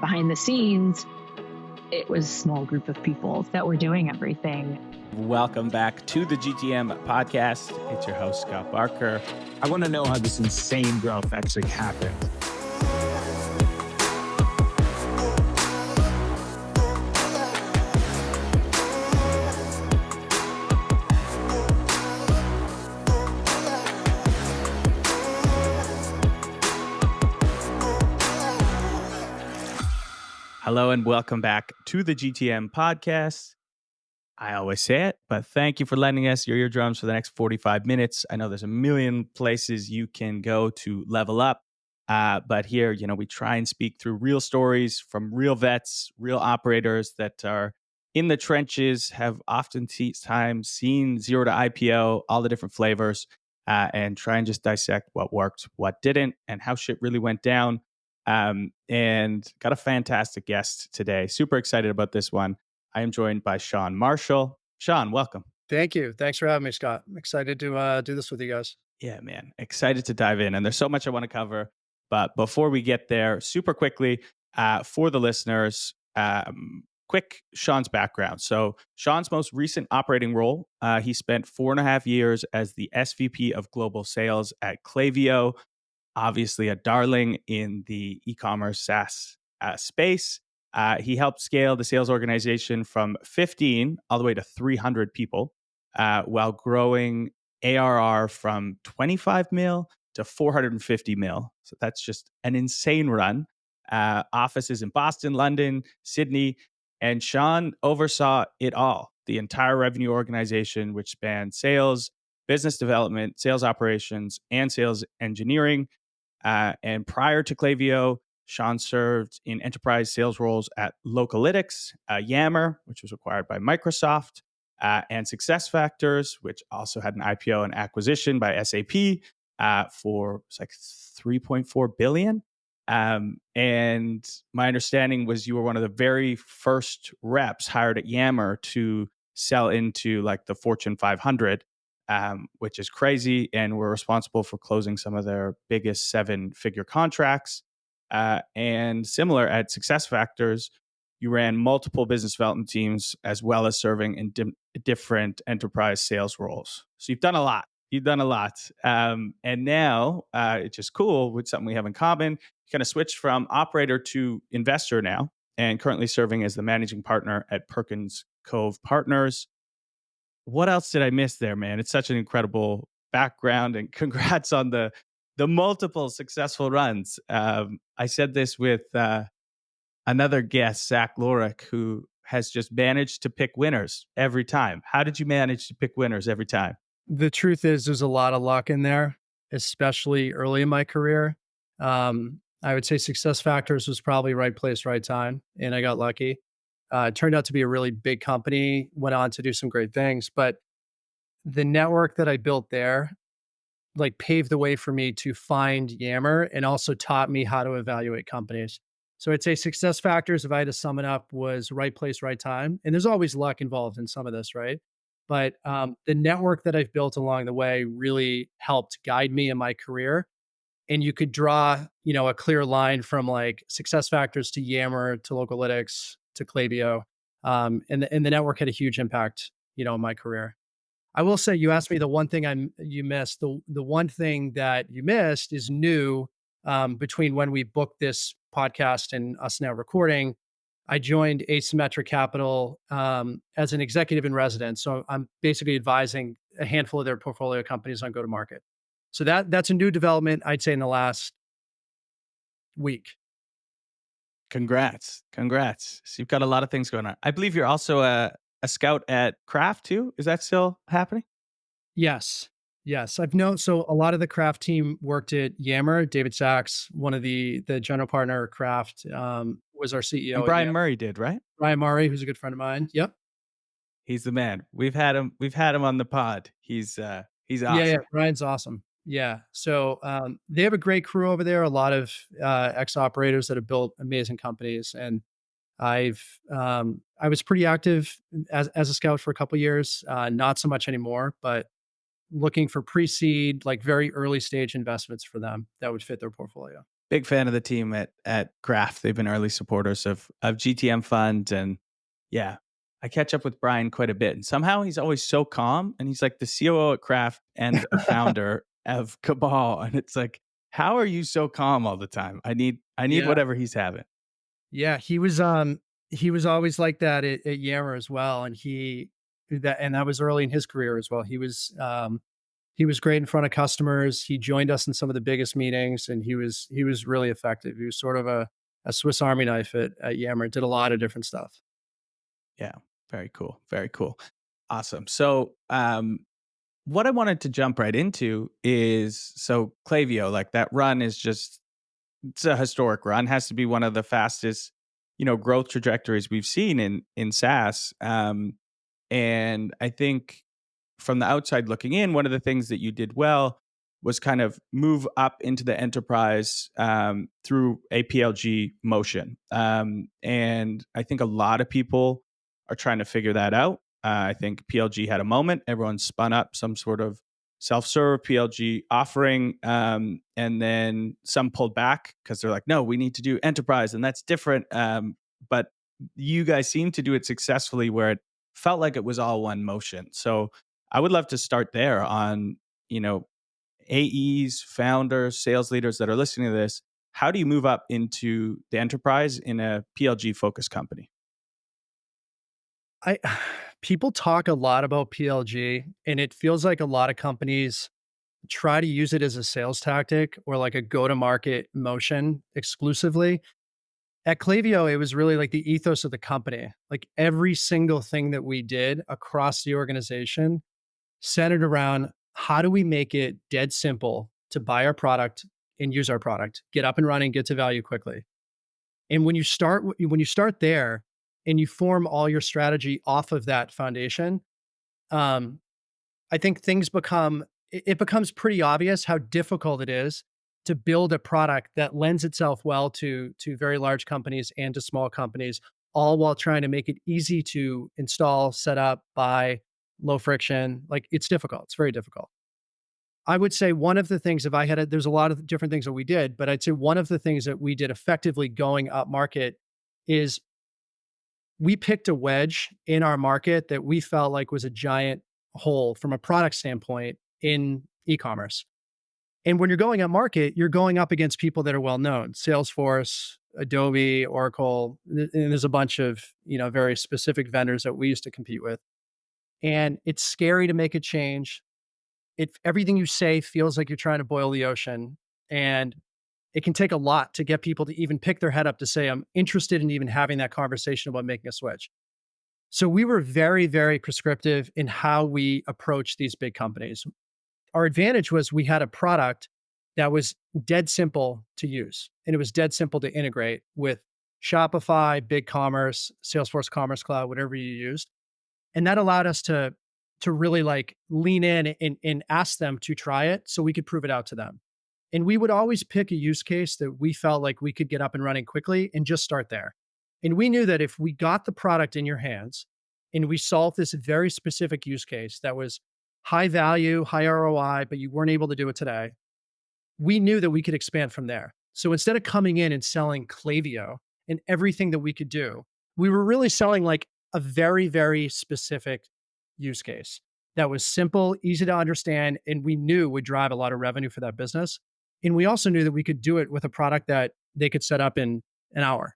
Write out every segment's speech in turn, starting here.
behind the scenes, it was a small group of people that were doing everything. Welcome back to the GTM podcast. It's your host, Scott Barker. I want to know how this insane growth actually happened. Hello and welcome back to the GTM podcast. I always say it, but thank you for lending us your eardrums for the next 45 minutes. I know there's a million places you can go to level up, but here, we try and speak through real stories from real vets, real operators that are in the trenches, have oftentimes seen zero to IPO, all the different flavors, and try and just dissect what worked, what didn't, and how shit really went down. And got a fantastic guest today. Super excited about this one. I am joined by Sean Marshall. Sean, welcome. Thank you. Thanks for having me, Scott. I'm excited to do this with you guys. Yeah, man. Excited to dive in. And there's so much I want to cover. But before we get there, super quickly, for the listeners, quick Sean's background. So Sean's most recent operating role, he spent 4.5 years as the SVP of Global Sales at Klaviyo, obviously a darling in the e-commerce SaaS space. He helped scale the sales organization from 15 all the way to 300 people while growing ARR from 25 mil to 450 mil. So that's just an insane run. Offices in Boston, London, Sydney, and Sean oversaw it all, the entire revenue organization, which spanned sales, business development, sales operations, and sales engineering. And prior to Klaviyo, Sean served in enterprise sales roles at Localytics, Yammer, which was acquired by Microsoft, and SuccessFactors, which also had an IPO and acquisition by SAP for like $3.4 billion. And my understanding was you were one of the very first reps hired at Yammer to sell into like the Fortune 500. Which is crazy, and we're responsible for closing some of their biggest 7-figure contracts. And similar at SuccessFactors, you ran multiple business development teams as well as serving in different enterprise sales roles. So you've done a lot. And now, it's just cool with something we have in common. You kind of switched from operator to investor now, and currently serving as the managing partner at Perkins Cove Partners. What else did I miss there, man? It's such an incredible background, and congrats on the multiple successful runs. I said this with another guest, Zach Lorick, who has just managed to pick winners every time. How did you manage to pick winners every time? The truth is there's a lot of luck in there, especially early in my career. I would say SuccessFactors was probably right place, right time, and I got lucky. It turned out to be a really big company, went on to do some great things, but the network that I built there like paved the way for me to find Yammer and also taught me how to evaluate companies. So I'd say SuccessFactors, if I had to sum it up, was right place, right time. And there's always luck involved in some of this, right? But the network that I've built along the way really helped guide me in my career. And you could draw, a clear line from like SuccessFactors to Yammer to Localytics to Klaviyo. And the network had a huge impact, in my career. I will say, you asked me the one thing you missed. The one thing that you missed is new between when we booked this podcast and us now recording. I joined Asymmetric Capital as an executive in residence. So I'm basically advising a handful of their portfolio companies on go-to-market. So that's a new development, I'd say, in the last week. Congrats. So you've got a lot of things going on. I believe you're also a scout at Craft too. Is that still happening? Yes. I've known, so a lot of the Craft team worked at Yammer. David Sachs, one of the general partner of Craft, was our CEO. And Brian Murray did, right? Brian Murray, who's a good friend of mine. Yep. He's the man. We've had him on the pod. He's awesome. Yeah, Brian's awesome. Yeah. So they have a great crew over there, a lot of ex-operators that have built amazing companies. And I was pretty active as a scout for a couple of years, not so much anymore, but looking for pre-seed, like very early stage investments for them that would fit their portfolio. Big fan of the team at Craft. They've been early supporters of GTM Fund, and yeah, I catch up with Brian quite a bit. And somehow he's always so calm, and he's like the COO at Craft and a founder of Cabal, and it's like, how are you so calm all the time? I need Yeah. whatever he's having. Yeah, he was always like that at Yammer as well, and that was early in his career as well. He was great in front of customers. He joined us in some of the biggest meetings, and he was really effective. He was sort of a Swiss Army knife at Yammer. Did a lot of different stuff. Yeah, very cool, very cool, awesome. So, what I wanted to jump right into is so Klaviyo, like that run is just it's a historic run. Has to be one of the fastest, growth trajectories we've seen in SaaS. And I think from the outside looking in, one of the things that you did well was kind of move up into the enterprise through a PLG motion. And I think a lot of people are trying to figure that out. I think PLG had a moment. Everyone spun up some sort of self-serve PLG offering, and then some pulled back because they're like, no, we need to do enterprise, and that's different. But you guys seem to do it successfully where it felt like it was all one motion. So I would love to start there on, AEs, founders, sales leaders that are listening to this. How do you move up into the enterprise in a PLG focused company? I People talk a lot about PLG, and it feels like a lot of companies try to use it as a sales tactic or like a go-to-market motion exclusively. At Klaviyo, it was really like the ethos of the company. Like every single thing that we did across the organization centered around how do we make it dead simple to buy our product and use our product, get up and running, get to value quickly. And when you start there and you form all your strategy off of that foundation, um, I think it becomes pretty obvious how difficult it is to build a product that lends itself well to very large companies and to small companies, all while trying to make it easy to install, set up, buy, low friction. Like it's difficult. It's very difficult. I would say one of the things, there's a lot of different things that we did, but I'd say one of the things that we did effectively going up market is we picked a wedge in our market that we felt like was a giant hole from a product standpoint in e-commerce. And when you're going up market, you're going up against people that are well known, Salesforce, Adobe, Oracle, and there's a bunch of, very specific vendors that we used to compete with. And it's scary to make a change. Everything you say feels like you're trying to boil the ocean. And it can take a lot to get people to even pick their head up to say, I'm interested in even having that conversation about making a switch. So we were very, very prescriptive in how we approach these big companies. Our advantage was we had a product that was dead simple to use, and it was dead simple to integrate with Shopify, BigCommerce, Salesforce Commerce Cloud, whatever you used. And that allowed us to really like lean in and ask them to try it so we could prove it out to them. And we would always pick a use case that we felt like we could get up and running quickly and just start there. And we knew that if we got the product in your hands and we solved this very specific use case that was high value, high ROI, but you weren't able to do it today, we knew that we could expand from there. So instead of coming in and selling Klaviyo and everything that we could do, we were really selling like a very, very specific use case that was simple, easy to understand, and we knew would drive a lot of revenue for that business. And we also knew that we could do it with a product that they could set up in an hour.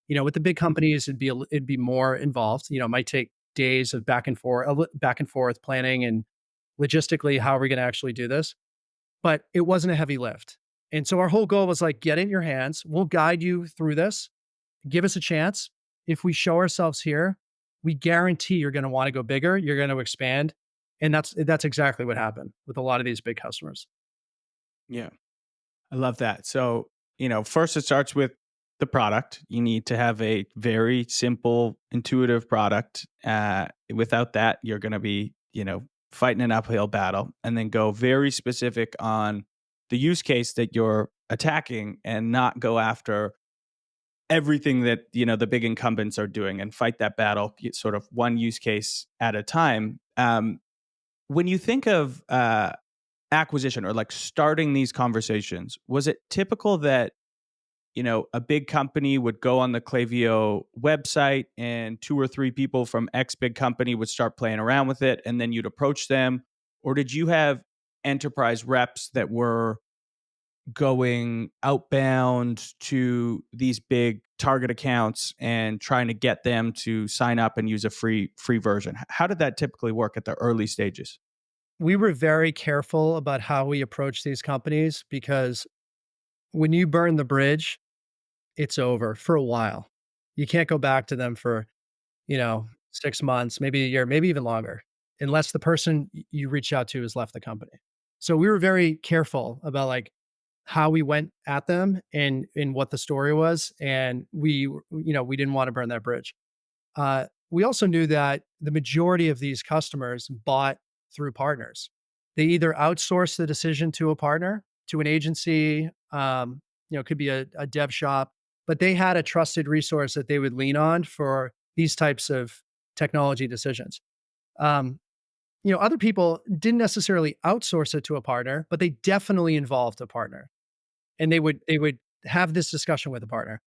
With the big companies, it'd be more involved. It might take days of back and forth planning and logistically how are we going to actually do this. But it wasn't a heavy lift. And so our whole goal was like, get it in your hands. We'll guide you through this. Give us a chance. If we show ourselves here, we guarantee you're going to want to go bigger. You're going to expand. And that's exactly what happened with a lot of these big customers. Yeah, I love that. So, first it starts with the product. You need to have a very simple, intuitive product. Without that, you're going to be, fighting an uphill battle, and then go very specific on the use case that you're attacking and not go after everything that, the big incumbents are doing and fight that battle sort of one use case at a time. When you think of acquisition or like starting these conversations, was it typical that a big company would go on the Klaviyo website and 2 or 3 people from X big company would start playing around with it and then you'd approach them? Or did you have enterprise reps that were going outbound to these big target accounts and trying to get them to sign up and use a free version? How did that typically work at the early stages? We were very careful about how we approach these companies because when you burn the bridge, it's over for a while. You can't go back to them for, 6 months, maybe a year, maybe even longer, unless the person you reach out to has left the company. So we were very careful about like how we went at them and what the story was, and we didn't want to burn that bridge. We also knew that the majority of these customers bought through partners. They either outsource the decision to a partner, to an agency, it could be a dev shop, but they had a trusted resource that they would lean on for these types of technology decisions. Um, Other people didn't necessarily outsource it to a partner, but they definitely involved a partner, and they would have this discussion with a partner.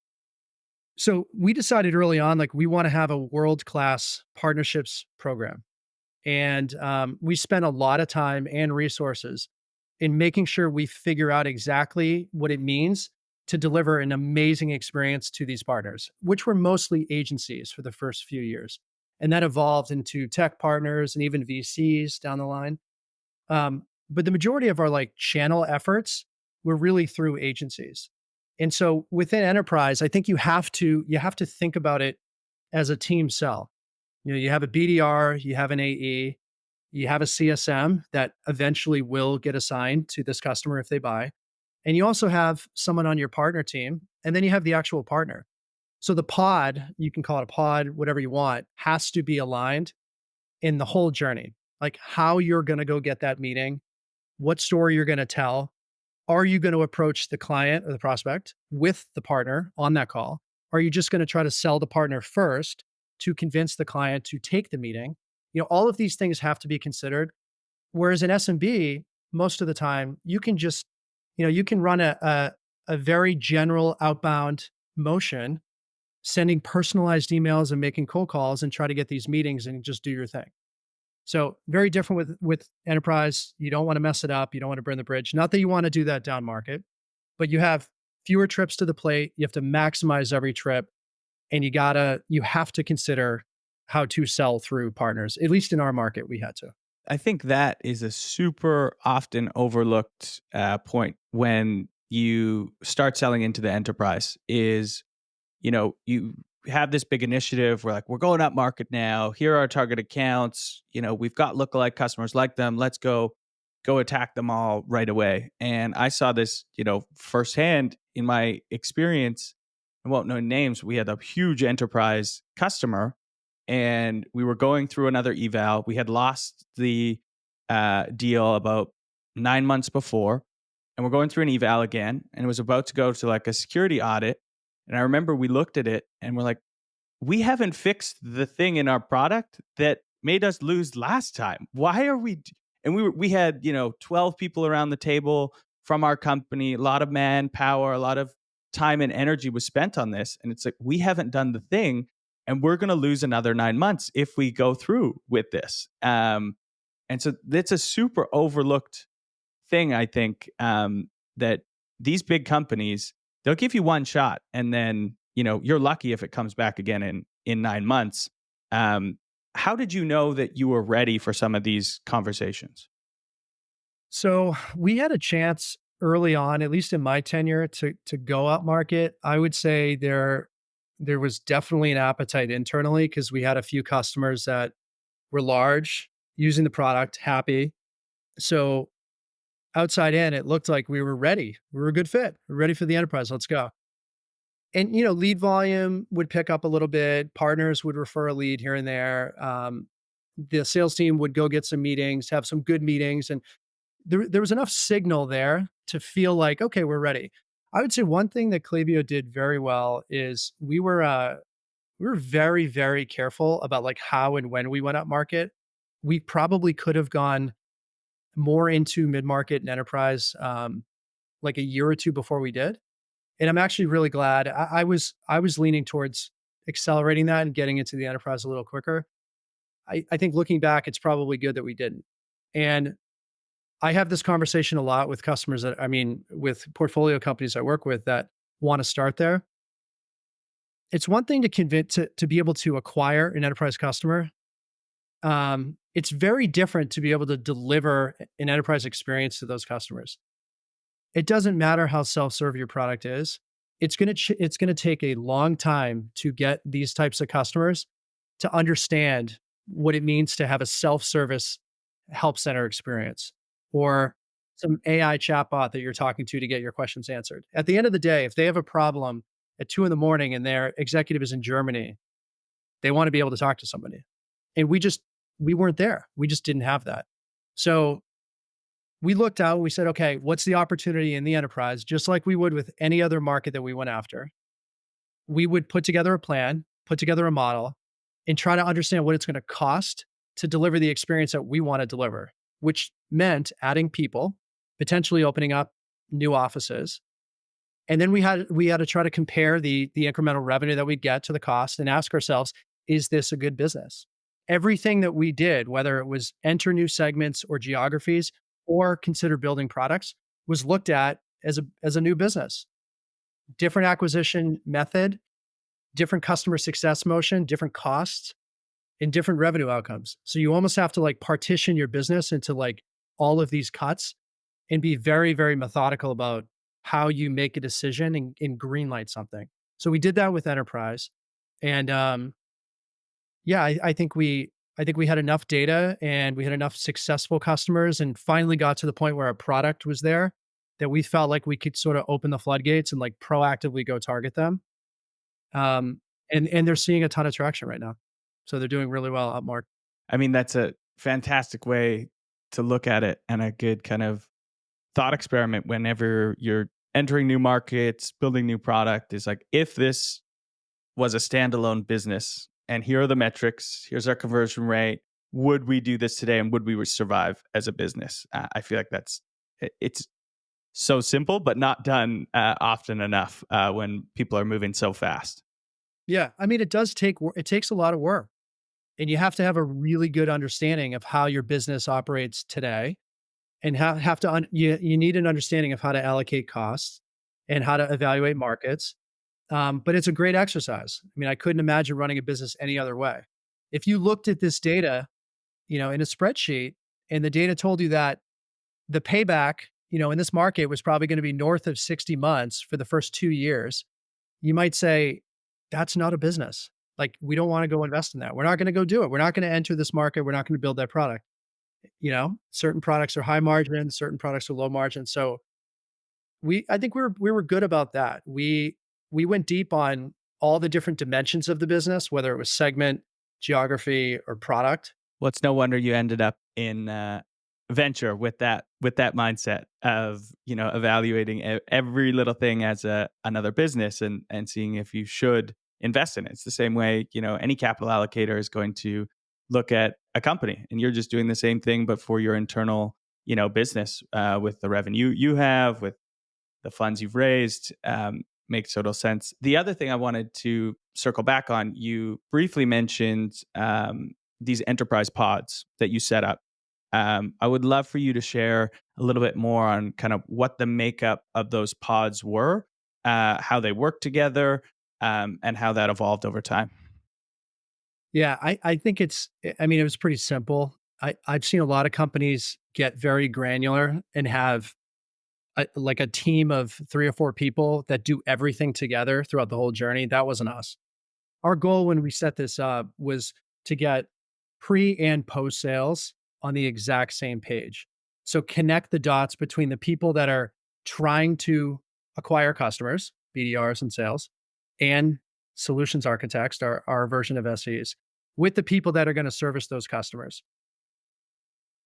So we decided early on, like we want to have a world class partnerships program. And we spent a lot of time and resources in making sure we figure out exactly what it means to deliver an amazing experience to these partners, which were mostly agencies for the first few years. And that evolved into tech partners and even VCs down the line. But the majority of our like channel efforts were really through agencies. And so within enterprise, I think you have to think about it as a team sell. You have a BDR, you have an AE, you have a CSM that eventually will get assigned to this customer if they buy. And you also have someone on your partner team, and then you have the actual partner. So the pod, you can call it a pod, whatever you want, has to be aligned in the whole journey. Like how you're going to go get that meeting, what story you're going to tell. Are you going to approach the client or the prospect with the partner on that call? Are you just going to try to sell the partner first to convince the client to take the meeting? All of these things have to be considered. Whereas in SMB, most of the time, you can just, you can run a very general outbound motion, sending personalized emails and making cold calls and try to get these meetings and just do your thing. So very different with enterprise. You don't want to mess it up. You don't want to burn the bridge. Not that you want to do that down market, but you have fewer trips to the plate. You have to maximize every trip, and you have to consider how to sell through partners. At least in our market, we had to. I think that is a super often overlooked point when you start selling into the enterprise is, you have this big initiative. We're like, we're going up market now. Here are our target accounts. We've got lookalike customers like them. Let's go attack them all right away. And I saw this, firsthand in my experience. I won't know names. We had a huge enterprise customer and we were going through another eval. We had lost the deal about 9 months before, and we're going through an eval again, and it was about to go to like a security audit. And I remember we looked at it and we're like, we haven't fixed the thing in our product that made us lose last time. Why are we? And we had 12 people around the table from our company, a lot of manpower, a lot of time and energy was spent on this, and it's like we haven't done the thing. And we're going to lose another 9 months if we go through with this. And so that's a super overlooked thing, I think, that these big companies, they'll give you one shot and then, you're lucky if it comes back again in 9 months. How did you know that you were ready for some of these conversations? So we had a chance early on, at least in my tenure, to go up market. I would say there was definitely an appetite internally because we had a few customers that were large, using the product, happy. So outside in, it looked like we were ready. We were a good fit. We're ready for the enterprise. Let's go. And lead volume would pick up a little bit. Partners would refer a lead here and there. The sales team would go get some meetings, have some good meetings, and there was enough signal there to feel like, okay, we're ready. I would say one thing that Klaviyo did very well is we were very, very careful about like how and when we went up market. We probably could have gone more into mid-market and enterprise like a year or two before we did. And I'm actually really glad. I was leaning towards accelerating that and getting into the enterprise a little quicker. I think looking back, it's probably good that we didn't. And I have this conversation a lot with customers with portfolio companies I work with that want to start there. It's one thing to convince to be able to acquire an enterprise customer. It's very different to be able to deliver an enterprise experience to those customers. It doesn't matter how self-serve your product is. It's gonna take a long time to get these types of customers to understand what it means to have a self-service help center experience or some AI chatbot that you're talking to get your questions answered. At the end of the day, if they have a problem at 2 in the morning and their executive is in Germany, they want to be able to talk to somebody. And we weren't there. We just didn't have that. So we looked out, we said, okay, what's the opportunity in the enterprise? Just like we would with any other market that we went after, we would put together a plan, put together a model, and try to understand what it's going to cost to deliver the experience that we want to deliver, which meant adding people, potentially opening up new offices. And then we had to try to compare the incremental revenue that we get to the cost and ask ourselves, is this a good business? Everything that we did, whether it was enter new segments or geographies or consider building products, was looked at as a new business. Different acquisition method, different customer success motion, different costs, and different revenue outcomes. So you almost have to like partition your business into like all of these cuts and be very, very methodical about how you make a decision and greenlight something. So we did that with enterprise. And I think we had enough data and we had enough successful customers and finally got to the point where our product was there that we felt like we could sort of open the floodgates and like proactively go target them. And they're seeing a ton of traction right now. So they're doing really well up market. I mean, that's a fantastic way to look at it and a good kind of thought experiment whenever you're entering new markets, building new product is like, if this was a standalone business and here are the metrics, here's our conversion rate, would we do this today and would we survive as a business? I feel like it's so simple, but not done often enough when people are moving so fast. Yeah. I mean, it takes a lot of work and you have to have a really good understanding of how your business operates today and you need an understanding of how to allocate costs and how to evaluate markets. But it's a great exercise. I mean, I couldn't imagine running a business any other way. If you looked at this data, in a spreadsheet and the data told you that the payback, in this market was probably going to be north of 60 months for the first 2 years, you might say, that's not a business. Like, we don't want to go invest in that. We're not going to go do it. We're not going to enter this market. We're not going to build that product. Certain products are high margin, certain products are low margin. So I think we were good about that. We went deep on all the different dimensions of the business, whether it was segment, geography, or product. Well, it's no wonder you ended up in venture with that mindset of evaluating every little thing as another business and seeing if you should invest in it. It's the same way any capital allocator is going to look at a company, and you're just doing the same thing, but for your internal business with the revenue you have, with the funds you've raised. Makes total sense. The other thing I wanted to circle back on, you briefly mentioned these enterprise pods that you set up. I would love for you to share a little bit more on kind of what the makeup of those pods were, how they work together, and how that evolved over time. Yeah, I think it was pretty simple. I've seen a lot of companies get very granular and have like a team of 3 or 4 people that do everything together throughout the whole journey. That wasn't us. Our goal when we set this up was to get pre and post sales on the exact same page. So connect the dots between the people that are trying to acquire customers, BDRs and sales, and solutions architects, our version of SEs, with the people that are going to service those customers.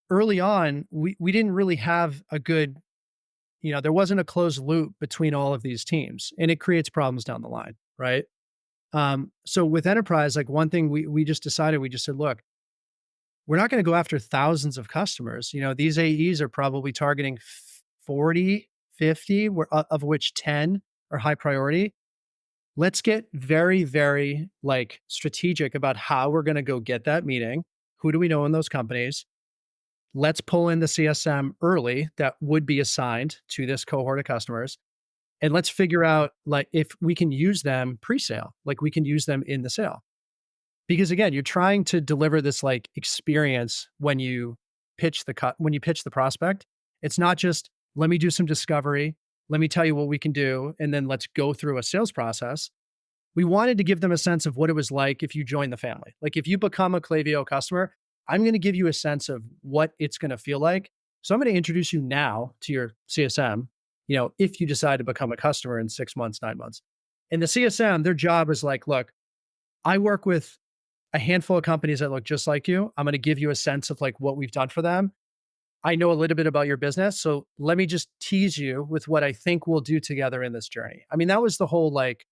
Early on, we didn't really have a good, there wasn't a closed loop between all of these teams, and it creates problems down the line, right? So with enterprise, like one thing we just decided, we just said, look, we're not going to go after thousands of customers. These AEs are probably targeting 40, 50, of which 10 are high priority. Let's get very, very like strategic about how we're going to go get that meeting. Who do we know in those companies? Let's pull in the CSM early that would be assigned to this cohort of customers. And let's figure out like if we can use them pre-sale, like we can use them in the sale. Because again, you're trying to deliver this like experience when you pitch the prospect. It's not just let me do some discovery, let me tell you what we can do, and then let's go through a sales process. We wanted to give them a sense of what it was like if you join the family. Like if you become a Klaviyo customer, I'm going to give you a sense of what it's going to feel like. So I'm going to introduce you now to your CSM, if you decide to become a customer in 6 months, 9 months. And the CSM, their job is like, look, I work with a handful of companies that look just like you. I'm going to give you a sense of like what we've done for them. I know a little bit about your business. So let me just tease you with what I think we'll do together in this journey. I mean, that was the whole like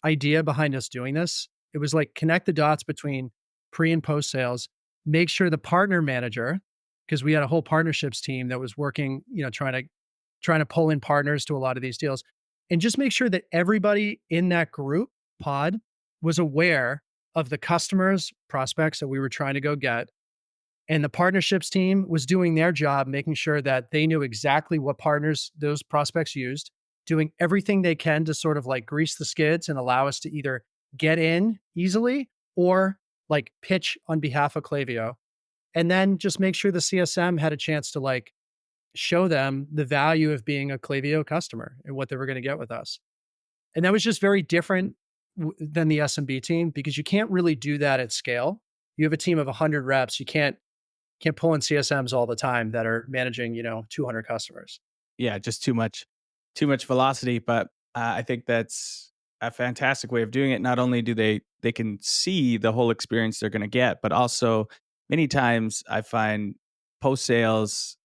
idea behind us doing this. It was like connect the dots between pre and post sales, make sure the partner manager, because we had a whole partnerships team that was working, trying to pull in partners to a lot of these deals, and just make sure that everybody in that group pod was aware of the customers, prospects that we were trying to go get. And the partnerships team was doing their job, making sure that they knew exactly what partners those prospects used, doing everything they can to sort of like grease the skids and allow us to either get in easily or like pitch on behalf of Klaviyo. And then just make sure the CSM had a chance to like show them the value of being a Klaviyo customer and what they were going to get with us. And that was just very different than the SMB team because you can't really do that at scale. You have a team of 100 reps. You can't pull in CSMs all the time that are managing, 200 customers. Yeah, just too much velocity. But I think that's a fantastic way of doing it. Not only do they can see the whole experience they're going to get, but also many times I find post sales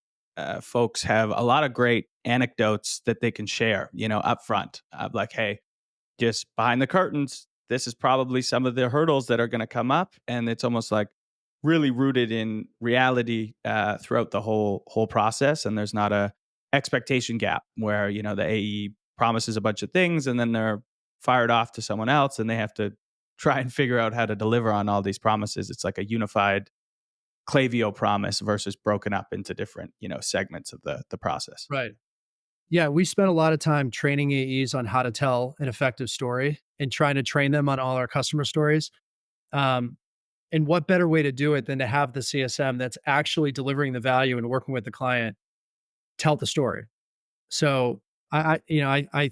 folks have a lot of great anecdotes that they can share, up front of like, hey, just behind the curtains, this is probably some of the hurdles that are going to come up, and it's almost like really rooted in reality throughout the whole process. And there's not a expectation gap where the AE promises a bunch of things and then they're fired off to someone else, and they have to try and figure out how to deliver on all these promises. It's like a unified Klaviyo promise versus broken up into different segments of the process. Right. Yeah, we spent a lot of time training AEs on how to tell an effective story and trying to train them on all our customer stories. And what better way to do it than to have the CSM that's actually delivering the value and working with the client tell the story? So I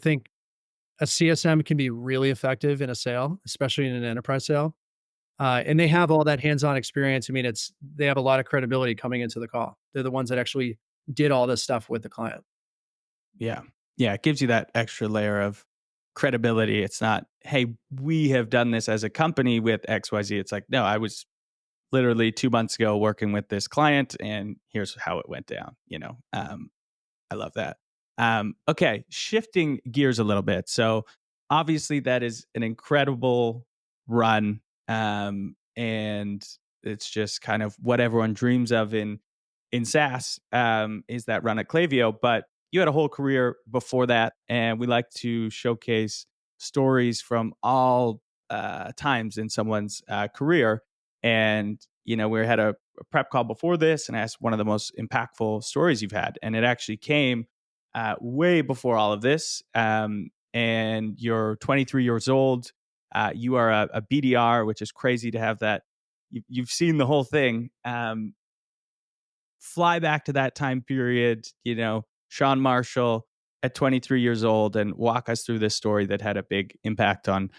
think a CSM can be really effective in a sale, especially in an enterprise sale. And they have all that hands-on experience. I mean, they have a lot of credibility coming into the call. They're the ones that actually did all this stuff with the client. Yeah. Yeah. It gives you that extra layer of credibility. It's not, hey, we have done this as a company with XYZ. It's like, no, I was literally 2 months ago working with this client and here's how it went down. I love that. Okay. Shifting gears a little bit. So obviously that is an incredible run. And it's just kind of what everyone dreams of in SaaS, is that run at Klaviyo. But you had a whole career before that, and we like to showcase stories from all times in someone's career. And we had a prep call before this, and I asked one of the most impactful stories you've had, and it actually came way before all of this. And you're 23 years old. You are a BDR, which is crazy to have that. You've seen the whole thing. Fly back to that time period, Sean Marshall at 23 years old, and walk us through this story that had a big impact on,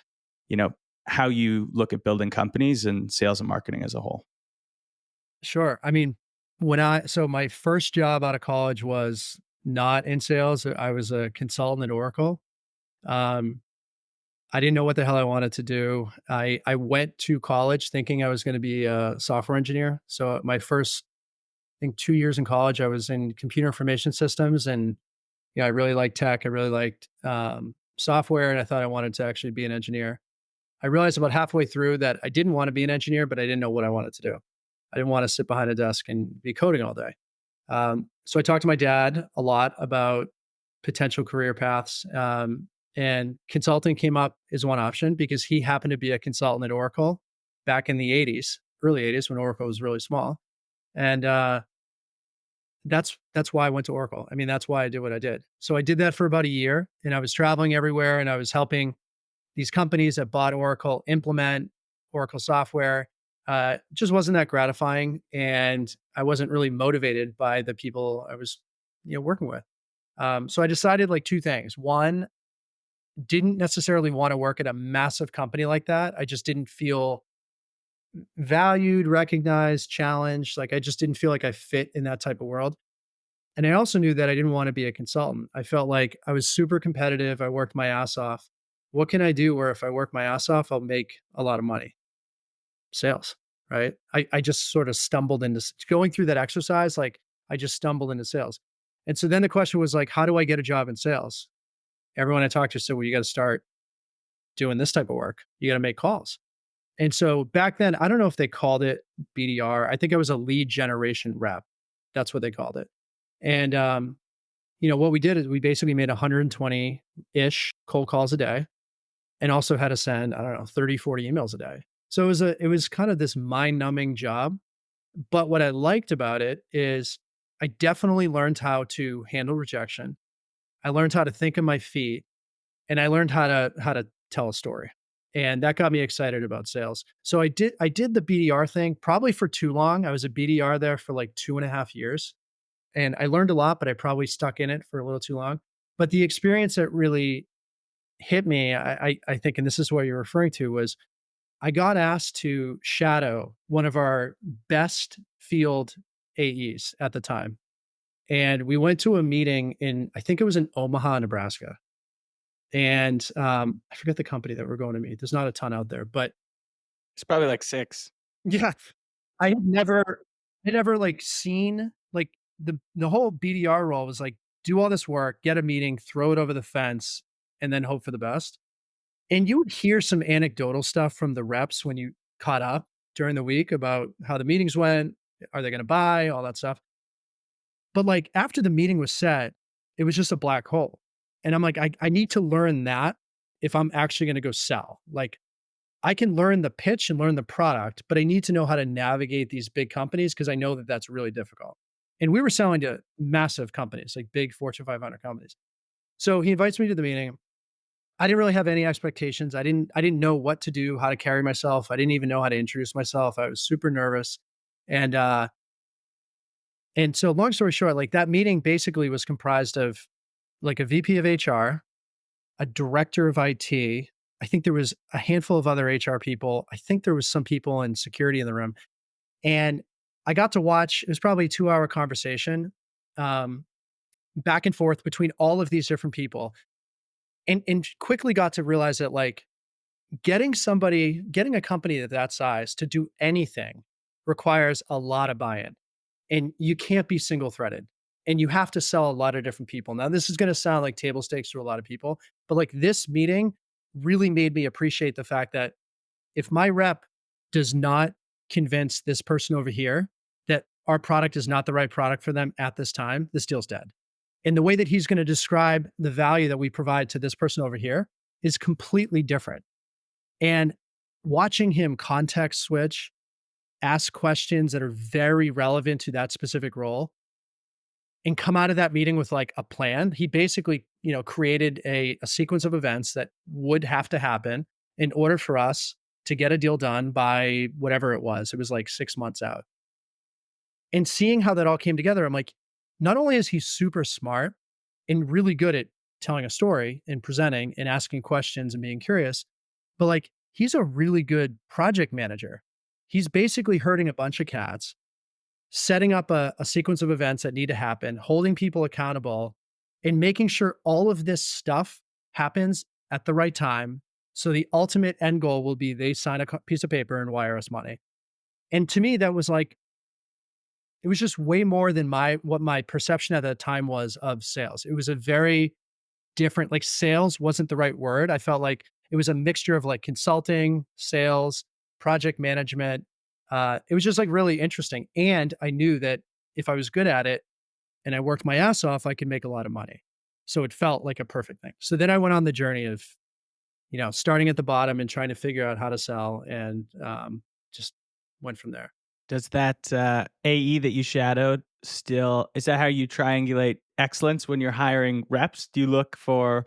how you look at building companies and sales and marketing as a whole. Sure. I mean, so my first job out of college was not in sales. I was a consultant at Oracle. I didn't know what the hell I wanted to do. I went to college thinking I was going to be a software engineer. So my first, I think 2 years in college, I was in computer information systems, and I really liked tech. I really liked software, and I thought I wanted to actually be an engineer. I realized about halfway through that I didn't want to be an engineer, but I didn't know what I wanted to do. I didn't want to sit behind a desk and be coding all day. So I talked to my dad a lot about potential career paths. And consulting came up as one option because he happened to be a consultant at Oracle back in the 80s, early 80s when Oracle was really small. And that's why I went to Oracle. I mean, that's why I did what I did. So I did that for about a year, and I was traveling everywhere, and I was helping these companies that bought Oracle implement Oracle software. Just wasn't that gratifying, and I wasn't really motivated by the people I was, working with. So I decided like two things. One, didn't necessarily want to work at a massive company like that. I just didn't feel valued, recognized, challenged. Like I just didn't feel like I fit in that type of world. And I also knew that I didn't want to be a consultant. I felt like I was super competitive. I worked my ass off. What can I do where if I work my ass off, I'll make a lot of money? Sales, right? I just sort of stumbled into going through that exercise. Like I just stumbled into sales. And so then the question was like, how do I get a job in sales? Everyone I talked to said, well, you got to start doing this type of work. You got to make calls. And so back then, I don't know if they called it BDR. I think I was a lead generation rep. That's what they called it. And, what we did is we basically made 120-ish cold calls a day and also had to send, I don't know, 30, 40 emails a day. So it was kind of this mind numbing job. But what I liked about it is I definitely learned how to handle rejection. I learned how to think on my feet, and I learned how to tell a story. And that got me excited about sales. So I did the BDR thing probably for too long. I was a BDR there for like 2.5 years. And I learned a lot, but I probably stuck in it for a little too long. But the experience that really hit me, I think, and this is what you're referring to, was I got asked to shadow one of our best field AEs at the time. And we went to a meeting I think it was in Omaha, Nebraska. And I forget the company that we're going to meet. There's not a ton out there, but It's probably like 6. yeah, I had never like seen like the whole BDR role was like do all this work, get a meeting, throw it over the fence, and then hope for the best. And you would hear some anecdotal stuff from the reps when you caught up during the week about how the meetings went, are they going to buy, all that stuff. But like after the meeting was set, it was just a black hole. And I'm like, I need to learn that if I'm actually going to go sell. Like I can learn the pitch and learn the product, but I need to know how to navigate these big companies because I know that that's really difficult. And we were selling to massive companies, like big Fortune 500 companies. So he invites me to the meeting. I didn't really have any expectations. I didn't know what to do, how to carry myself. I didn't even know how to introduce myself. I was super nervous. And so long story short, like that meeting basically was comprised of like a VP of HR, a director of IT. I think there was a handful of other HR people. I think there was some people in security in the room. And I got to watch, it was probably a 2-hour conversation, back and forth between all of these different people. And quickly got to realize that like getting a company of that size to do anything requires a lot of buy-in. And you can't be single threaded. And you have to sell a lot of different people. Now, this is going to sound like table stakes to a lot of people, but like this meeting really made me appreciate the fact that if my rep does not convince this person over here that our product is not the right product for them at this time, this deal's dead. And the way that he's going to describe the value that we provide to this person over here is completely different. And watching him context switch, ask questions that are very relevant to that specific role, and come out of that meeting with like a plan. He basically, created a sequence of events that would have to happen in order for us to get a deal done by whatever it was. It was like 6 months out. And seeing how that all came together, I'm like, not only is he super smart and really good at telling a story and presenting and asking questions and being curious, but like he's a really good project manager. He's basically herding a bunch of cats, setting up a sequence of events that need to happen, holding people accountable, and making sure all of this stuff happens at the right time. So the ultimate end goal will be they sign a piece of paper and wire us money. And to me, that was like, it was just way more than what my perception at the time was of sales. It was a very different, like sales wasn't the right word. I felt like it was a mixture of like consulting, sales, project management. It was just like really interesting. And I knew that if I was good at it and I worked my ass off, I could make a lot of money. So it felt like a perfect thing. So then I went on the journey of, starting at the bottom and trying to figure out how to sell, and just went from there. Does that AE that you shadowed still, is that how you triangulate excellence when you're hiring reps? Do you look for,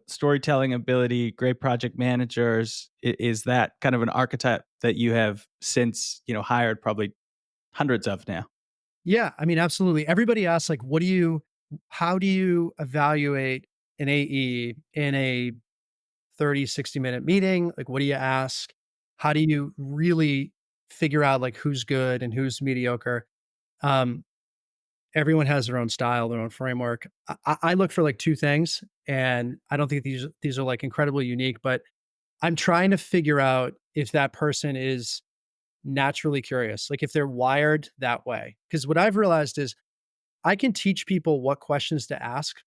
storytelling ability, great project managers? Is that kind of an archetype that you have since, hired probably hundreds of now? Yeah, I mean, absolutely. Everybody asks, like, how do you evaluate an AE in a 30, 60-minute meeting? Like, what do you ask? How do you really figure out like who's good and who's mediocre? Um, Everyone has their own style, their own framework. I look for like two things, and I don't think these are like incredibly unique, but I'm trying to figure out if that person is naturally curious, like if they're wired that way. Because what I've realized is I can teach people what questions to ask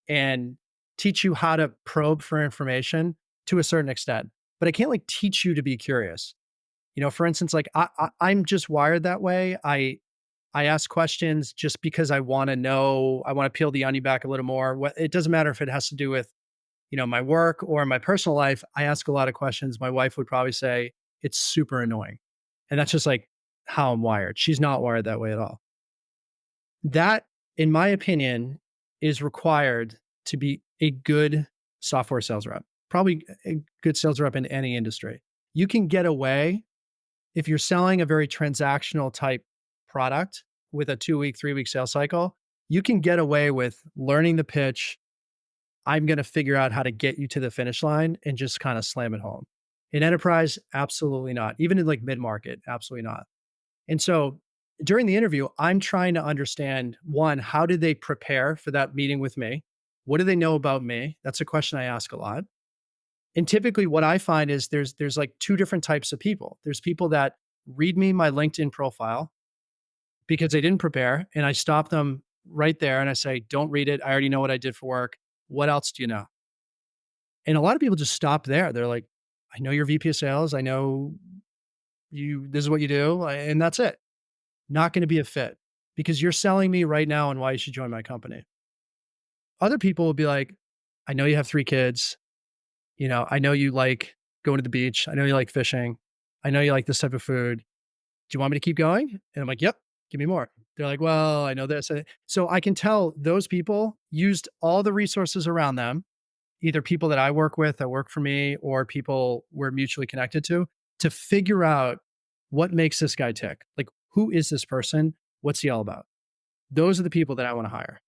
and teach you how to probe for information to a certain extent, but I can't like teach you to be curious. For instance, like I'm just wired that way. I ask questions just because I want to know. I want to peel the onion back a little more. It doesn't matter if it has to do with my work or my personal life. I ask a lot of questions. My wife would probably say it's super annoying, and that's just like how I'm wired. She's not wired that way at all. That, in my opinion, is required to be a good software sales rep, probably a good sales rep in any industry. You can get away if you're selling a very transactional type product with a 2-week, 3-week sales cycle. You can get away with learning the pitch. I'm going to figure out how to get you to the finish line and just kind of slam it home. In enterprise, absolutely not. Even in like mid-market, absolutely not. And so during the interview, I'm trying to understand, one, how did they prepare for that meeting with me? What do they know about me? That's a question I ask a lot. And typically what I find is there's like two different types of people. There's people that read me my LinkedIn profile because they didn't prepare, and I stop them right there and I say, don't read it. I already know what I did for work. What else do you know? And a lot of people just stop there. They're like, I know you're VP of sales. I know this is what you do. And that's it. Not going to be a fit because you're selling me right now on why you should join my company. Other people will be like, I know you have 3 kids. I know you like going to the beach. I know you like fishing. I know you like this type of food. Do you want me to keep going? And I'm like, yep, give me more. They're like, well, I know this. So I can tell those people used all the resources around them, either people that I work with that work for me or people we're mutually connected to figure out what makes this guy tick. Like, who is this person? What's he all about? Those are the people that I want to hire,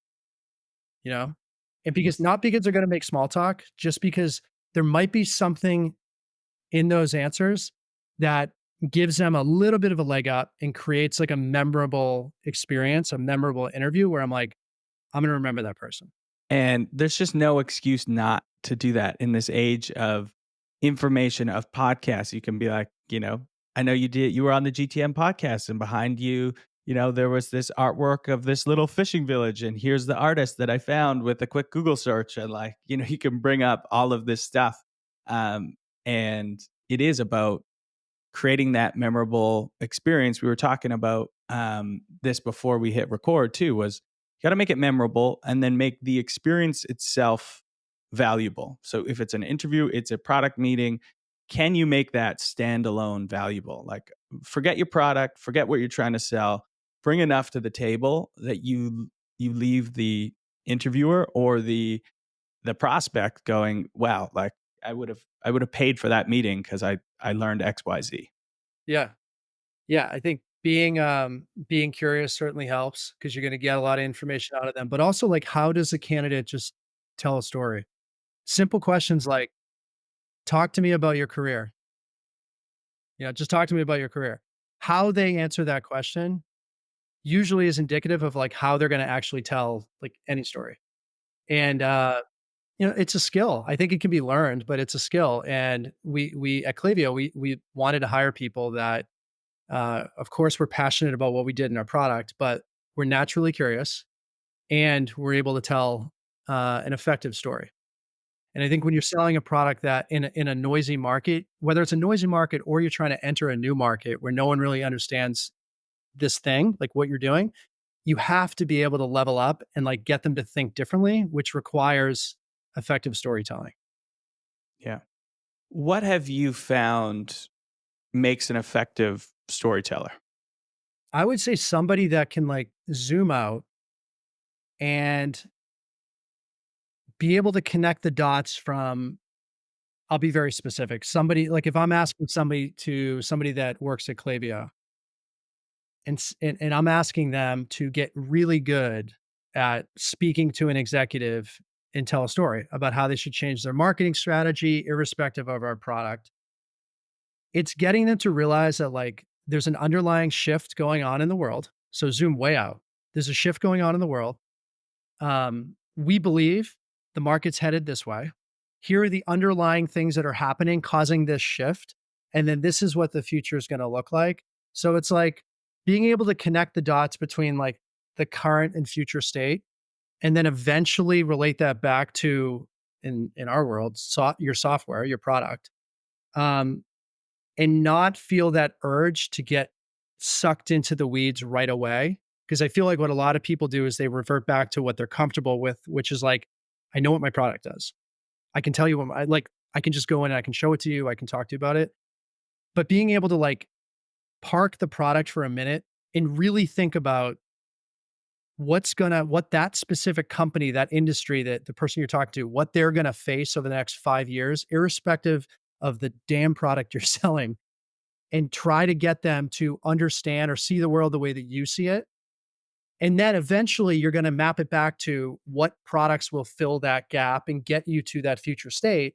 you know? And not because they're going to make small talk, just because there might be something in those answers that gives them a little bit of a leg up and creates like a memorable experience, a memorable interview where I'm like, I'm going to remember that person. And there's just no excuse not to do that in this age of information, of podcasts. You can be like, I know you were on the GTM podcast, and behind you, there was this artwork of this little fishing village, and here's the artist that I found with a quick Google search. And like, you can bring up all of this stuff. And it is about creating that memorable experience. We were talking about this before we hit record too, was you got to make it memorable and then make the experience itself valuable. So if it's an interview, it's a product meeting, can you make that standalone valuable? Like, forget your product, forget what you're trying to sell, bring enough to the table that you leave the interviewer or the prospect going, wow, like I would have paid for that meeting because I learned XYZ. Yeah. Yeah. I think being curious certainly helps because you're going to get a lot of information out of them. But also, like, how does a candidate just tell a story? Simple questions like, talk to me about your career. Just talk to me about your career. How they answer that question usually is indicative of like how they're going to actually tell like any story. And it's a skill. I think it can be learned, but it's a skill. And we at Klaviyo, we wanted to hire people that of course we're passionate about what we did in our product, but we're naturally curious and we're able to tell an effective story. And I think when you're selling a product that in a noisy market, whether it's a noisy market or you're trying to enter a new market where no one really understands this thing, like what you're doing, you have to be able to level up and like get them to think differently, which requires effective storytelling. Yeah. What have you found makes an effective storyteller? I would say somebody that can like zoom out and be able to connect the dots from, I'll be very specific. Somebody like if I'm asking somebody that works at Klaviyo and I'm asking them to get really good at speaking to an executive and tell a story about how they should change their marketing strategy irrespective of our product. It's getting them to realize that like there's an underlying shift going on in the world. So zoom way out. There's a shift going on in the world. We believe the market's headed this way. Here are the underlying things that are happening causing this shift. And then this is what the future is going to look like. So it's like being able to connect the dots between like the current and future state, and then eventually relate that back to in our world, your software, your product. Um, and not feel that urge to get sucked into the weeds right away. Because I feel like what a lot of people do is they revert back to what they're comfortable with, which is like, I know what my product does. I can tell you what I like, I can just go in and I can show it to you. I can talk to you about it. But being able to like park the product for a minute and really think about what that specific company, that industry, that the person you're talking to, what they're going to face over the next 5 years, irrespective of the damn product you're selling, and try to get them to understand or see the world the way that you see it. And then eventually you're going to map it back to what products will fill that gap and get you to that future state.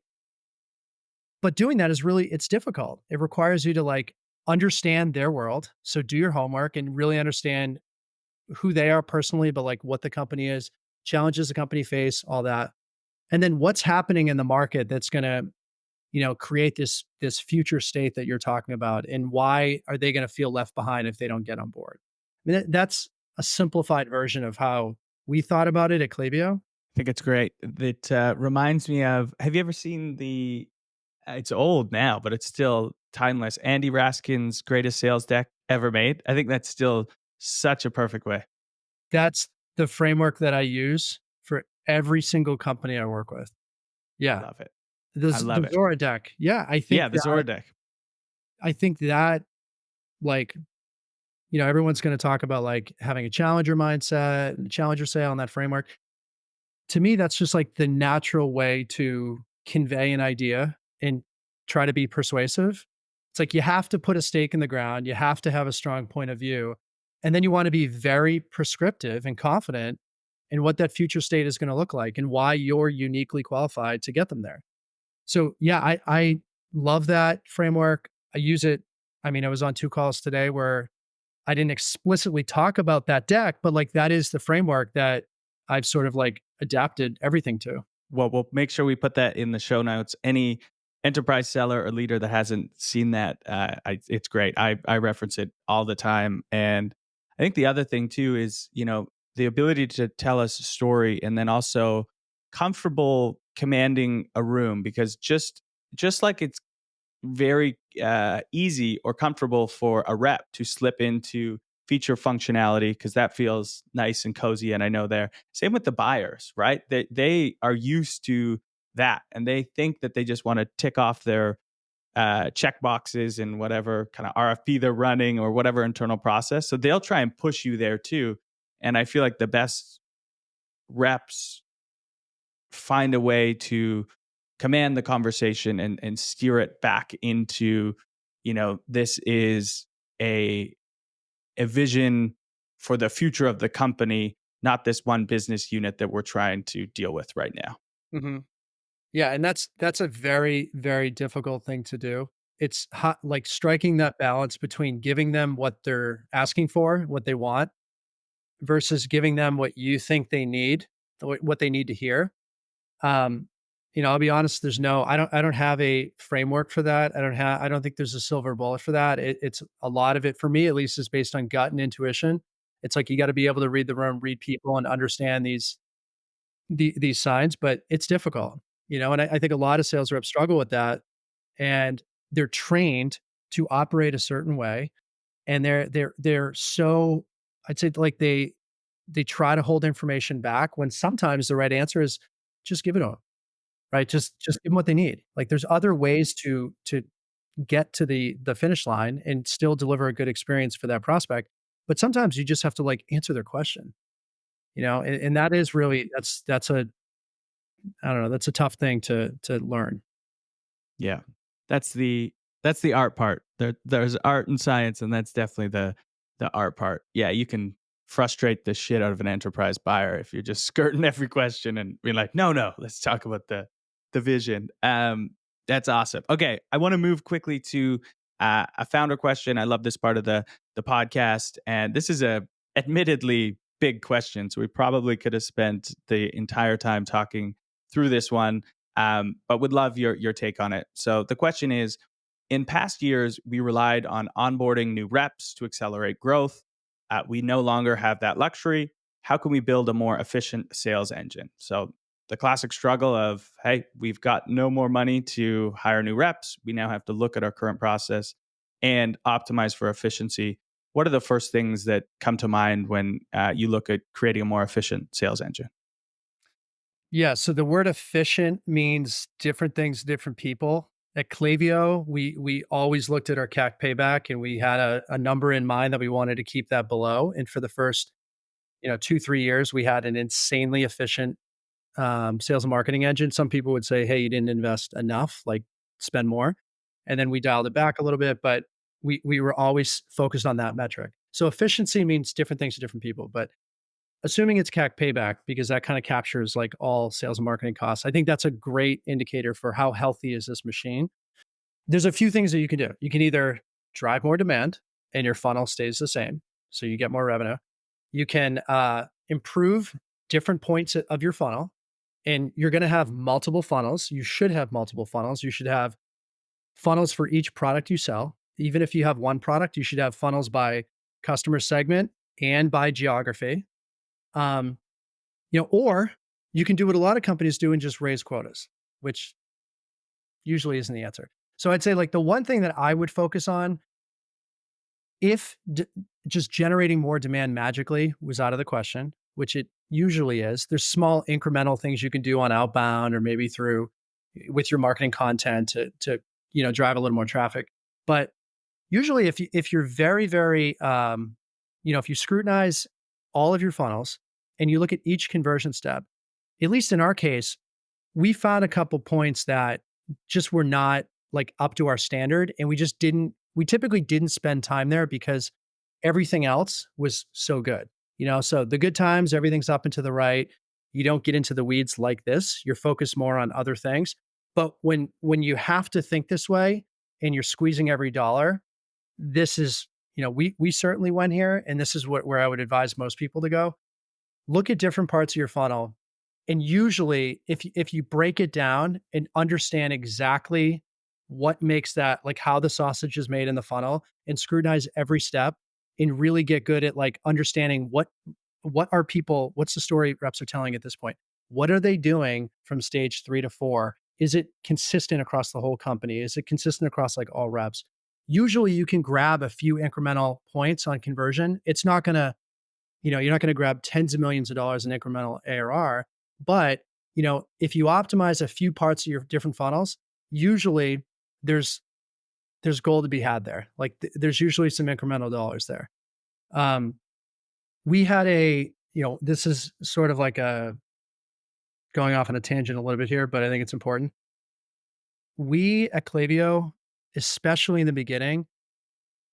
But doing that is really, it's difficult. It requires you to like understand their world. So do your homework and really understand who they are personally, but like what the company is, challenges the company face, all that. And then what's happening in the market that's going to, create this future state that you're talking about, and why are they going to feel left behind if they don't get on board? I mean, that's a simplified version of how we thought about it at Klaviyo. I think it's great. It reminds me of, have you ever seen it's old now, but it's still timeless, Andy Raskin's greatest sales deck ever made? I think that's still such a perfect way. That's the framework that I use for every single company I work with. I Yeah. love it. The I love it. Zora deck. Yeah. Yeah, the Zora deck. I think that like, everyone's going to talk about like having a challenger mindset and challenger sale and that framework. To me, that's just like the natural way to convey an idea and try to be persuasive. It's like you have to put a stake in the ground, you have to have a strong point of view, and then you want to be very prescriptive and confident in what that future state is going to look like and why you're uniquely qualified to get them there. So yeah, I love that framework. I use it. I mean, I was on 2 calls today where I didn't explicitly talk about that deck, but like that is the framework that I've sort of like adapted everything to. Well, we'll make sure we put that in the show notes. Any enterprise seller or leader that hasn't seen that, it's great. I reference it all the time. And I think the other thing too is, the ability to tell us a story, and then also comfortable commanding a room, because just like it's very easy or comfortable for a rep to slip into feature functionality because that feels nice and cozy, and I know they're same with the buyers, right? They are used to that, and they think that they just want to tick off their check boxes in whatever kind of RFP they're running or whatever internal process. So they'll try and push you there too. And I feel like the best reps find a way to command the conversation and steer it back into, this is a vision for the future of the company, not this one business unit that we're trying to deal with right now. Mm-hmm. Yeah, and that's a very, very difficult thing to do. It's like striking that balance between giving them what they're asking for, what they want, versus giving them what you think they need, what they need to hear. Um, I'll be honest. I don't have a framework for that. I don't think there's a silver bullet for that. It's a lot of it for me, at least, is based on gut and intuition. It's like you got to be able to read the room, read people, and understand these signs. But it's difficult, And I think a lot of sales reps struggle with that, and they're trained to operate a certain way, and they're so, I'd say, like they try to hold information back when sometimes the right answer is just give it to them, right? Just give them what they need. Like there's other ways to get to the finish line and still deliver a good experience for that prospect. But sometimes you just have to like answer their question, and that is really that's a I don't know, that's a tough thing to learn. Yeah. That's the art part. There's art and science, and that's definitely the art part. Yeah, you can frustrate the shit out of an enterprise buyer if you're just skirting every question and being like, no, let's talk about the vision. That's awesome. Okay, I want to move quickly to a founder question. I love this part of the podcast, and this is a admittedly big question, so we probably could have spent the entire time talking through this one. But would love your take on it. So the question is, in past years, we relied on onboarding new reps to accelerate growth. We no longer have that luxury. How can we build a more efficient sales engine? So the classic struggle of, hey, we've got no more money to hire new reps. We now have to look at our current process and optimize for efficiency. What are the first things that come to mind when you look at creating a more efficient sales engine? Yeah, so the word efficient means different things to different people. At Klaviyo, we always looked at our CAC payback, and we had a number in mind that we wanted to keep that below. And for the first 2-3 years, we had an insanely efficient sales and marketing engine. Some people would say, hey, you didn't invest enough, like spend more. And then we dialed it back a little bit, but we were always focused on that metric. So efficiency means different things to different people. But assuming it's CAC payback, because that kind of captures like all sales and marketing costs, I think that's a great indicator for how healthy is this machine. There's a few things that you can do. You can either drive more demand and your funnel stays the same, so you get more revenue. You can improve different points of your funnel, and you're going to have multiple funnels. You should have multiple funnels. You should have funnels for each product you sell. Even if you have one product, you should have funnels by customer segment and by geography. Or you can do what a lot of companies do and just raise quotas, which usually isn't the answer. So I'd say like the one thing that I would focus on, if just generating more demand magically was out of the question, which it usually is, there's small incremental things you can do on outbound or maybe with your marketing content to drive a little more traffic. But usually if you're very, very, if you scrutinize all of your funnels and you look at each conversion step, at least in our case, we found a couple points that just were not like up to our standard. And we typically didn't spend time there because everything else was so good. So the good times, everything's up and to the right. You don't get into the weeds like this. You're focused more on other things. But when you have to think this way and you're squeezing every dollar, this is, we certainly went here, and this is where I would advise most people to go. Look at different parts of your funnel. And usually if you break it down and understand exactly what makes that, like how the sausage is made in the funnel, and scrutinize every step and really get good at like understanding what's the story reps are telling at this point? What are they doing from stage 3 to 4? Is it consistent across the whole company? Is it consistent across like all reps? Usually you can grab a few incremental points on conversion. It's not going to, you're not going to grab tens of millions of dollars in incremental ARR, but if you optimize a few parts of your different funnels, usually there's gold to be had there. Like there's usually some incremental dollars there. We had this is sort of like going off on a tangent a little bit here, but I think it's important. We at Klaviyo, especially in the beginning,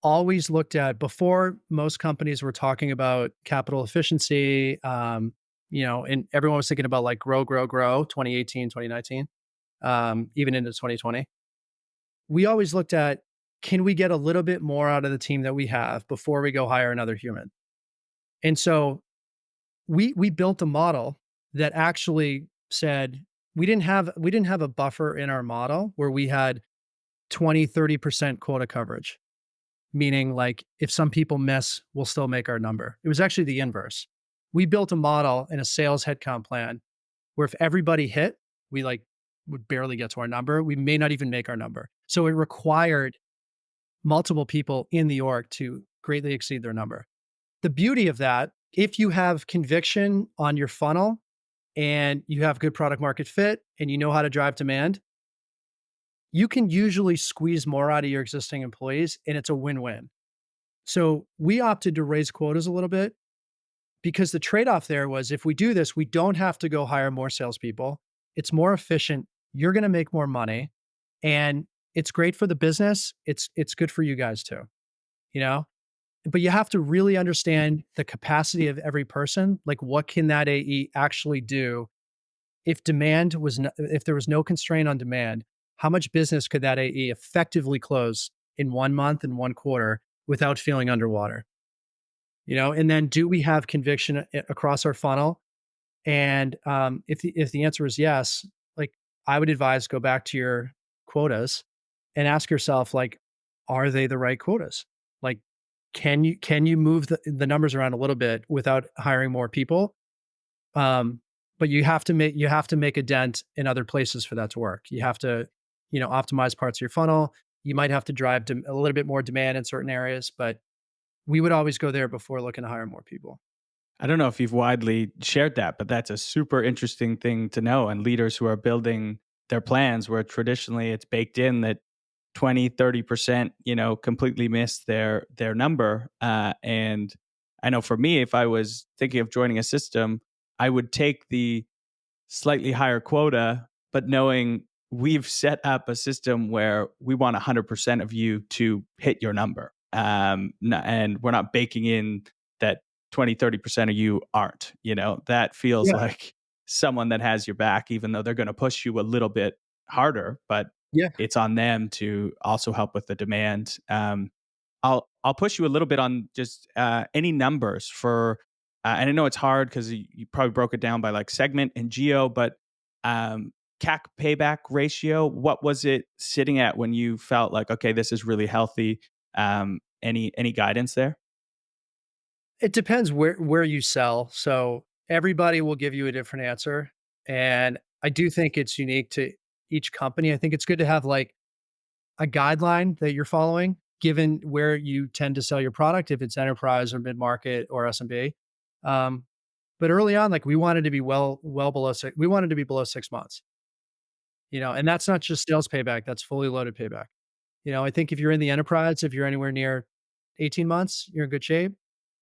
always looked at, before most companies were talking about capital efficiency, and everyone was thinking about like grow, 2018, 2019, even into 2020. We always looked at, can we get a little bit more out of the team that we have before we go hire another human? And so we built a model that actually said we didn't have a buffer in our model where we had 20-30% quota coverage, meaning like if some people miss, we'll still make our number. It was actually the inverse. We built a model and a sales headcount plan where if everybody hit, we like would barely get to our number. We may not even make our number. So it required multiple people in the org to greatly exceed their number. The beauty of that if you have conviction on your funnel and you have good product market fit and you know how to drive demand, you can usually squeeze more out of your existing employees and it's a win-win. So we opted to raise quotas a little bit because the trade-off there was if we do this, we don't have to go hire more salespeople. It's more efficient. You're going to make more money and it's great for the business. It's good for you guys too, you know? But you have to really understand the capacity of every person. Like what can that AE actually do if if there was no constraint on demand, how much business could that AE effectively close in 1 month and 1 quarter without feeling underwater? And then do we have conviction across our funnel? And if the answer is yes, like I would advise go back to your quotas and ask yourself, like, are they the right quotas? Like, can you move the numbers around a little bit without hiring more people? But you have to make a dent in other places for that to work. You have to, optimize parts of your funnel. You might have to drive a little bit more demand in certain areas, but we would always go there before looking to hire more people. I don't know if you've widely shared that, but that's a super interesting thing to know. And leaders who are building their plans where traditionally it's baked in that 20, 30%, completely miss their number. And I know for me, if I was thinking of joining a system, I would take the slightly higher quota, but knowing we've set up a system where we want 100% of you to hit your number. And we're not baking in that 20, 30% of you aren't, that feels Yeah. like someone that has your back, even though they're going to push you a little bit harder, but Yeah. it's on them to also help with the demand. I'll push you a little bit on just any numbers for, and I know it's hard because you probably broke it down by like segment and geo, but CAC payback ratio, what was it sitting at when you felt like, okay, this is really healthy? Any guidance there? It depends where you sell. So everybody will give you a different answer. And I do think it's unique to each company. I think it's good to have like a guideline that you're following, given where you tend to sell your product, if it's enterprise or mid-market or SMB. But early on, like we wanted to be well below we wanted to be below 6 months, and that's not just sales payback, that's fully loaded payback. I think if you're in the enterprise, if you're anywhere near 18 months, you're in good shape.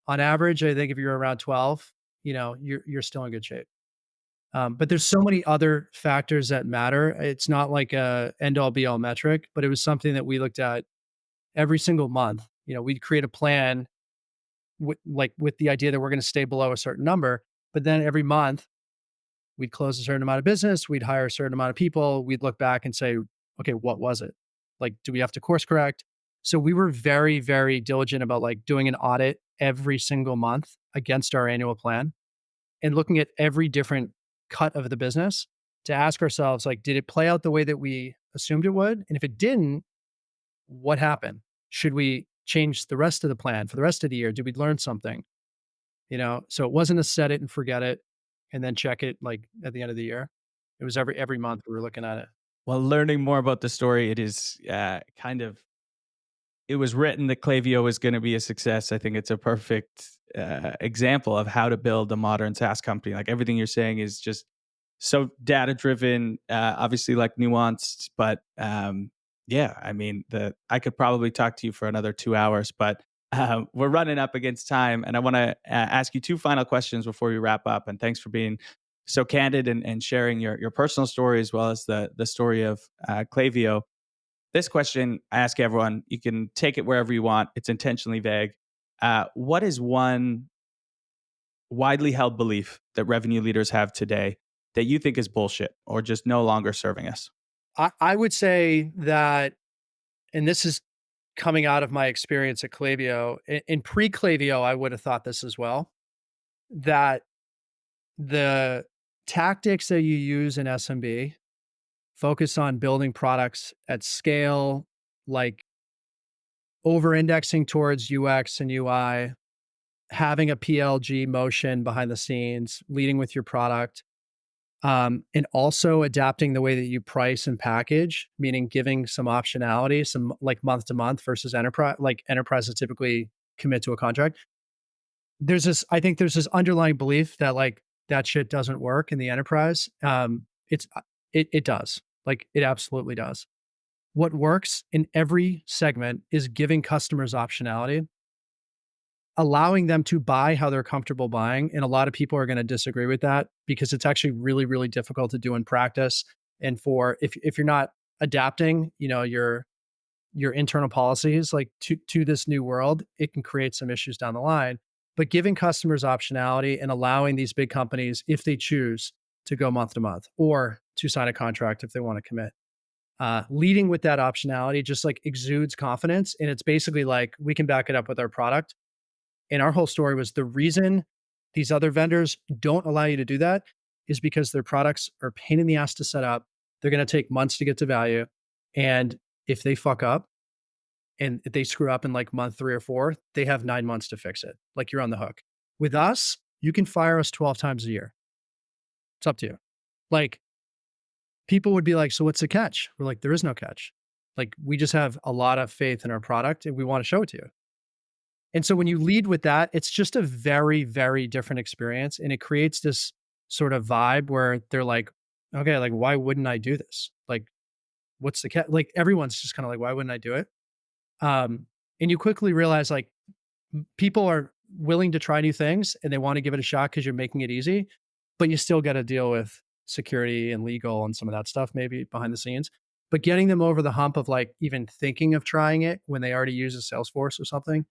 On average, I think if you're around 12, you're still in good shape. But there's so many other factors that matter. It's not like a end all be all metric, but it was something that we looked at every single month. We'd create a plan with the idea that we're going to stay below a certain number, but then every month we'd close a certain amount of business, we'd hire a certain amount of people, we'd look back and say, okay, what was it? Like, do we have to course correct? So we were very, very diligent about like doing an audit every single month against our annual plan and looking at every different cut of the business to ask ourselves, like, did it play out the way that we assumed it would? And if it didn't, what happened? Should we change the rest of the plan for the rest of the year? Did we learn something? So it wasn't a set it and forget it and then check it like at the end of the year. It was every month we were looking at it. Well, learning more about the story, it is it was written that Klaviyo was going to be a success. I think it's a perfect example of how to build a modern SaaS company. Like everything you're saying is just so data driven, obviously like nuanced, but yeah, I mean, I could probably talk to you for another 2 hours, but we're running up against time, and I want to ask you two final questions before we wrap up. And thanks for being so candid and sharing your personal story as well as the story of Klaviyo. This question I ask everyone. You can take it wherever you want. It's intentionally vague. What is one widely held belief that revenue leaders have today that you think is bullshit or just no longer serving us? I would say that, and this is coming out of my experience at Klaviyo, in pre-Klaviyo, I would have thought this as well, that the tactics that you use in SMB focus on building products at scale, like over-indexing towards UX and UI, having a PLG motion behind the scenes, leading with your product, and also adapting the way that you price and package, meaning giving some optionality, some like month to month versus enterprise. Like enterprises typically commit to a contract. I think there's this underlying belief that like that shit doesn't work in the enterprise. It does. Like it absolutely does. What works in every segment is giving customers optionality, allowing them to buy how they're comfortable buying. And a lot of people are going to disagree with that because it's actually really, really difficult to do in practice. And if you're not adapting, your internal policies like to this new world, it can create some issues down the line. But giving customers optionality and allowing these big companies, if they choose, to go month to month or to sign a contract if they want to commit. Leading with that optionality just like exudes confidence. And it's basically like we can back it up with our product. And our whole story was the reason these other vendors don't allow you to do that is because their products are a pain in the ass to set up. They're going to take months to get to value. And if they fuck up and if they screw up in like month 3 or 4, they have 9 months to fix it. Like you're on the hook. With us, you can fire us 12 times a year. It's up to you. Like people would be like, so what's the catch? We're like, there is no catch. Like we just have a lot of faith in our product and we want to show it to you. And so when you lead with that, it's just a very, very different experience. And it creates this sort of vibe where they're like, okay, like, why wouldn't I do this? Like, what's the catch? Like everyone's just kind of like, why wouldn't I do it? And you quickly realize like people are willing to try new things and they want to give it a shot because you're making it easy, but you still got to deal with security and legal and some of that stuff maybe behind the scenes. But getting them over the hump of like even thinking of trying it when they already use a Salesforce or something,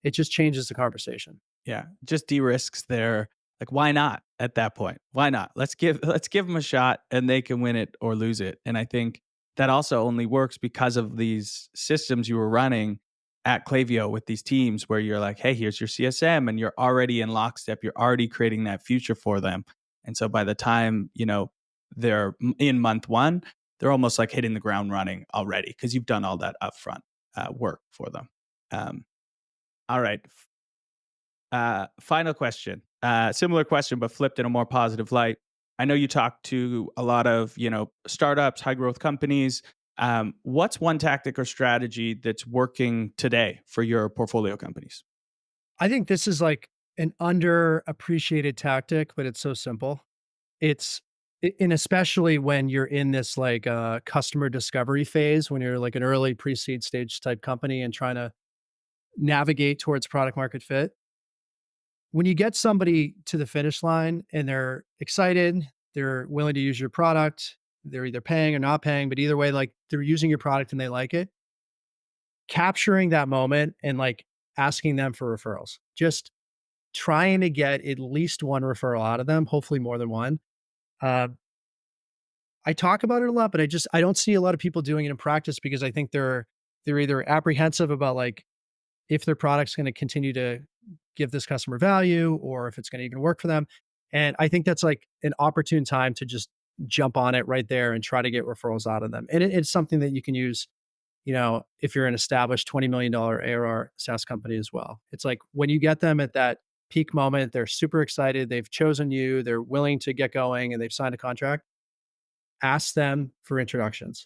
it just changes the conversation. Yeah, just de-risks their like why not at that point? Why not? Let's give them a shot and they can win it or lose it. And I think that also only works because of these systems you were running at Klaviyo with these teams where you're like, hey, here's your CSM and you're already in lockstep, you're already creating that future for them. And so by the time, they're in month 1, they're almost like hitting the ground running already because you've done all that upfront work for them. All right. Final question. Similar question, but flipped in a more positive light. I know you talk to a lot of, startups, high growth companies. What's one tactic or strategy that's working today for your portfolio companies? I think this is like an underappreciated tactic, but it's so simple. And especially when you're in this like customer discovery phase, when you're like an early pre-seed stage type company and trying to navigate towards product market fit. When you get somebody to the finish line and they're excited, they're willing to use your product, they're either paying or not paying, but either way, like they're using your product and they like it, capturing that moment and like asking them for referrals, just trying to get at least one referral out of them, hopefully more than one. I talk about it a lot, but I don't see a lot of people doing it in practice because I think they're either apprehensive about like if their product's going to continue to give this customer value or if it's going to even work for them. And I think that's like an opportune time to just jump on it right there and try to get referrals out of them. And it's something that you can use, if you're an established $20 million ARR SaaS company as well. It's like when you get them at that peak moment, they're super excited. They've chosen you. They're willing to get going and they've signed a contract. Ask them for introductions,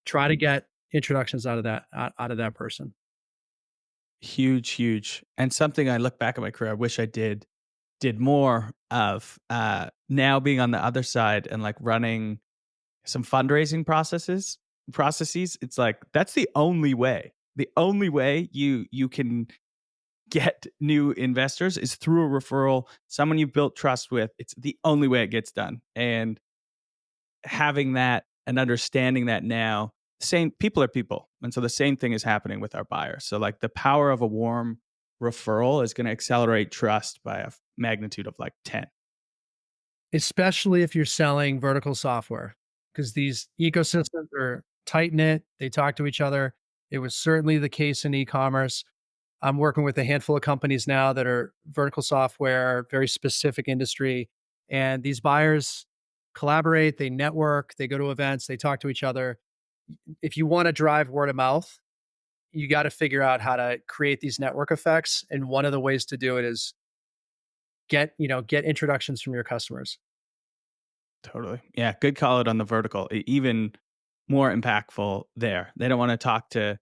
try to get introductions out of that person. Huge. And something I look back at my career, I wish I did more of now being on the other side and like running some fundraising processes. It's like, that's the only way you can get new investors is through a referral, someone you've built trust with. It's the only way it gets done. And having that and understanding that now, same people are people. And so the same thing is happening with our buyers. So like the power of a warm referral is going to accelerate trust by a magnitude of like 10. Especially if you're selling vertical software, because these ecosystems are tight knit. They talk to each other. It was certainly the case in e-commerce. I'm working with a handful of companies now that are vertical software, very specific industry. And these buyers collaborate, they network, they go to events, they talk to each other. If you want to drive word of mouth, you got to figure out how to create these network effects. And one of the ways to do it is get introductions from your customers. Totally. Yeah. Good call out on the vertical. Even more impactful there. They don't want to talk to,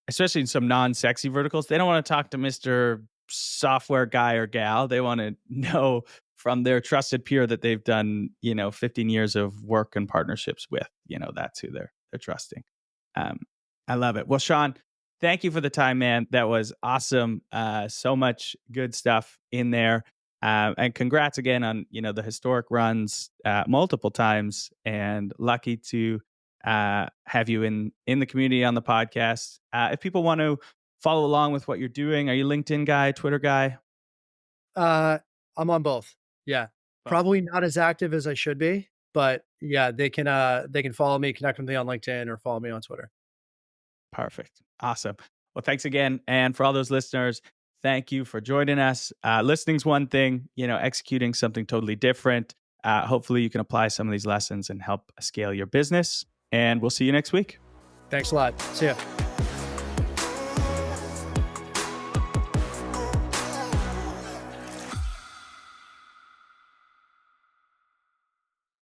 especially in some non-sexy verticals, they don't want to talk to Mr. software guy or gal. They want to know from their trusted peer that they've done, 15 years of work and partnerships with. That's who they're trusting. I love it. Well, Sean, thank you for the time, man. That was awesome. So much good stuff in there. And congrats again on, the historic runs multiple times, and lucky to have you in the community on the podcast. If people want to follow along with what you're doing, are you LinkedIn guy, Twitter guy? I'm on both. Yeah. Probably not as active as I should be, but yeah, they can follow me, connect with me on LinkedIn, or follow me on Twitter. Perfect. Awesome. Well, thanks again. And for all those listeners, thank you for joining us. Listening's one thing, executing something totally different. Hopefully you can apply some of these lessons and help scale your business. And we'll see you next week. Thanks a lot. See ya.